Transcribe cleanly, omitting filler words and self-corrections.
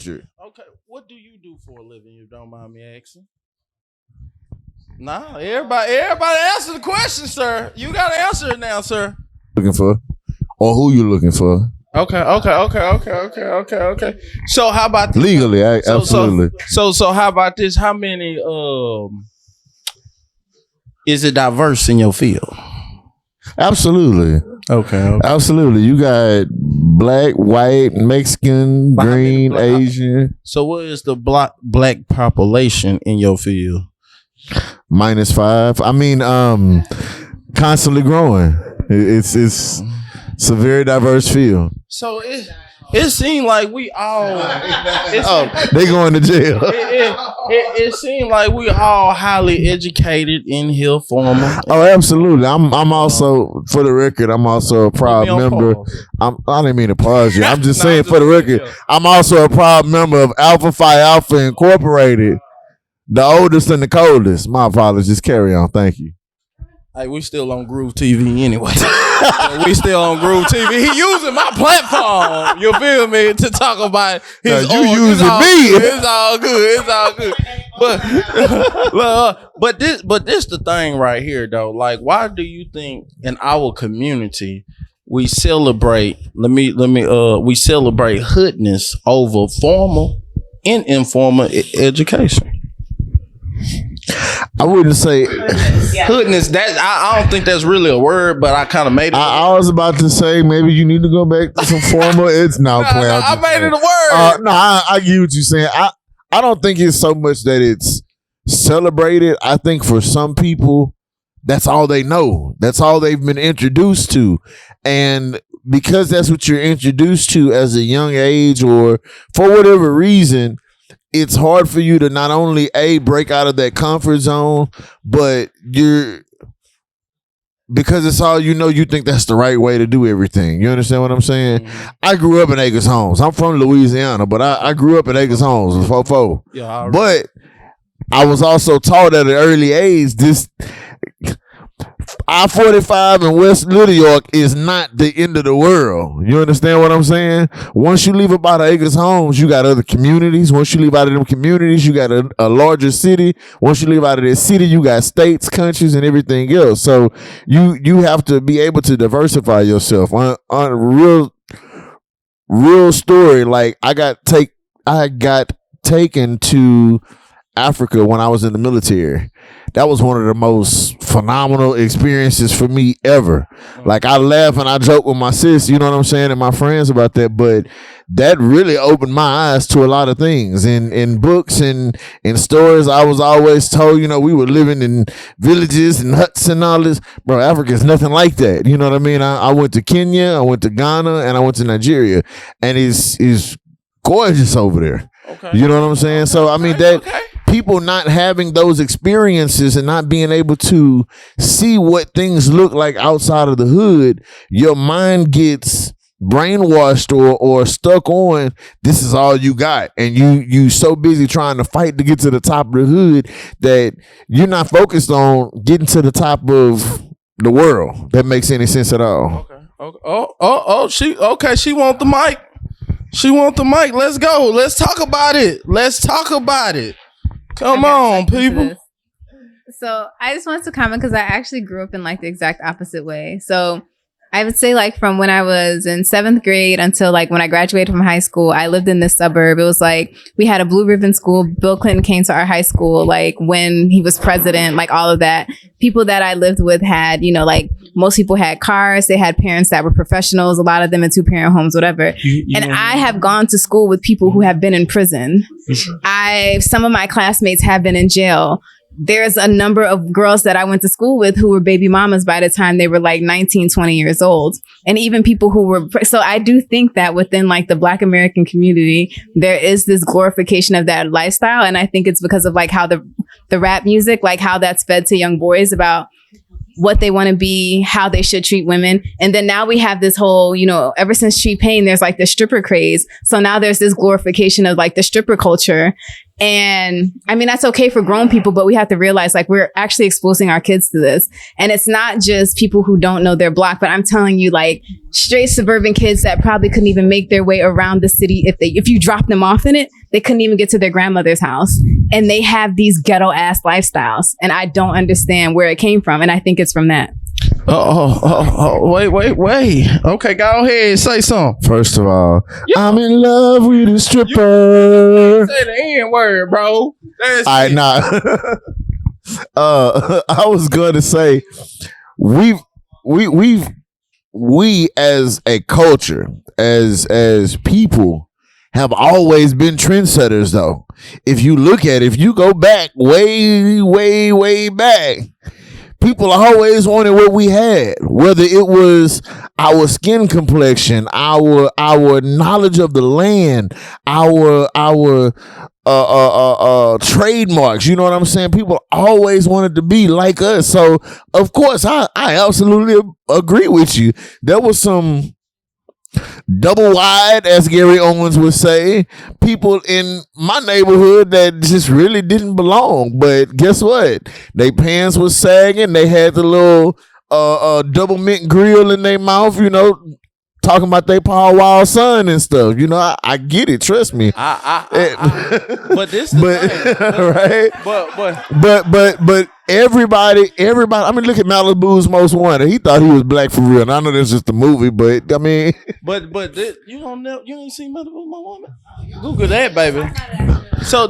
Okay, what do you do for a living? You don't mind me asking? Nah, everybody answer the question, sir. You gotta answer it now, sir. Looking for, or who you looking for? Okay. So how about this? Legally, absolutely. So how about this? How many is it diverse in your field? Absolutely. Okay. Absolutely. You got black, white, Mexican, green, Asian. So what is the black population in your field? -5. I mean, constantly growing. It's a very diverse field. So it seemed like we all. They going to jail. It seemed like we all highly educated in here, formal. Oh, absolutely. I'm also, for the record, I'm also a proud member. I didn't mean to pause you. I'm just saying, for the record, I'm also a proud member of Alpha Phi Alpha Incorporated, the oldest and the coldest. My apologies. Carry on. Thank you. Hey, we still on Groove TV anyway. We still on Groove TV. He using my platform. You feel me? To talk about his. Now, you using me. It's all good. It's all good. But this the thing right here though. Like, why do you think in our community we celebrate? We celebrate hoodness over formal and informal education? I wouldn't say hoodness. That I don't think that's really a word, but I kind of made it. I was about to say maybe you need to go back to some formal. It's now playing. I made it a word. No, I get what you're saying. I don't think it's so much that it's celebrated. I think for some people, that's all they know. That's all they've been introduced to, and because that's what you're introduced to as a young age, or for whatever reason, it's hard for you to not only break out of that comfort zone, but because it's all you know, you think that's the right way to do everything. You understand what I'm saying? Mm-hmm. I grew up in Acres Homes. I'm from Louisiana, but I grew up in Acres Homes. It was 4-4. Yeah, but I was also taught at an early age this I-45 in West Little York is not the end of the world. You understand what I'm saying? Once you leave about Acres Homes, you got other communities. Once you leave out of them communities, you got a larger city. Once you leave out of this city, you got states, countries, and everything else. So you have to be able to diversify yourself. On a real story, like I got taken to Africa when I was in the military. That was one of the most phenomenal experiences for me ever. Like, I laugh and I joke with my sis, you know what I'm saying, and my friends about that, but that really opened my eyes to a lot of things. In books and in stories, I was always told, we were living in villages and huts and all this. Bro, Africa is nothing like that. You know what I mean? I went to Kenya, I went to Ghana, and I went to Nigeria, and it's gorgeous over there. Okay. You know what I'm saying? So, I mean, people not having those experiences and not being able to see what things look like outside of the hood, your mind gets brainwashed or stuck on this is all you got, and you so busy trying to fight to get to the top of the hood that you're not focused on getting to the top of the world. That makes any sense at all. Okay. She want the mic. She want the mic. Let's go. Let's talk about it. Come on, people. So I just wanted to comment because I actually grew up in like the exact opposite way. So I would say like from when I was in 7th grade until like when I graduated from high school, I lived in this suburb. It was like we had a blue ribbon school. Bill Clinton came to our high school like when he was president, like all of that. People that I lived with had, like most people had cars. They had parents that were professionals, a lot of them in 2-parent homes, whatever. And I have gone to school with people who have been in prison. Some of my classmates have been in jail. There's a number of girls that I went to school with who were baby mamas by the time they were like 19, 20 years old. And even people who were, so I do think that within like the Black American community, there is this glorification of that lifestyle. And I think it's because of like how the rap music, like how that's fed to young boys about what they want to be, how they should treat women. And then now we have this whole, ever since T-Pain, there's like the stripper craze. So now there's this glorification of like the stripper culture. And I mean, that's okay for grown people, but we have to realize like we're actually exposing our kids to this. And it's not just people who don't know their block, but I'm telling you, like straight suburban kids that probably couldn't even make their way around the city if you dropped them off in it, they couldn't even get to their grandmother's house. And they have these ghetto ass lifestyles. And I don't understand where it came from. And I think it's from that. Wait. Okay, go ahead, say something. First of all, I'm in love with a stripper. Say the N word, bro. That's I it. not. I was going to say we as a culture, as people, have always been trendsetters. Though, if you look at it, if you go back way back, people always wanted what we had, whether it was our skin complexion, our knowledge of the land, our trademarks. You know what I'm saying? People always wanted to be like us. So of course, I absolutely agree with you. There was some double wide, as Gary Owens would say, people in my neighborhood that just really didn't belong. But guess what? They pants was sagging. They had the little double mint grill in their mouth, you know, talking about they Paul Wall son and stuff. You know, I get it. Trust me. But this is right. But everybody. I mean, look at Malibu's Most Wanted. He thought he was black for real. And I know that's just a movie, but I mean, but this, you ain't seen Malibu's Most Wanted? Google that, baby. So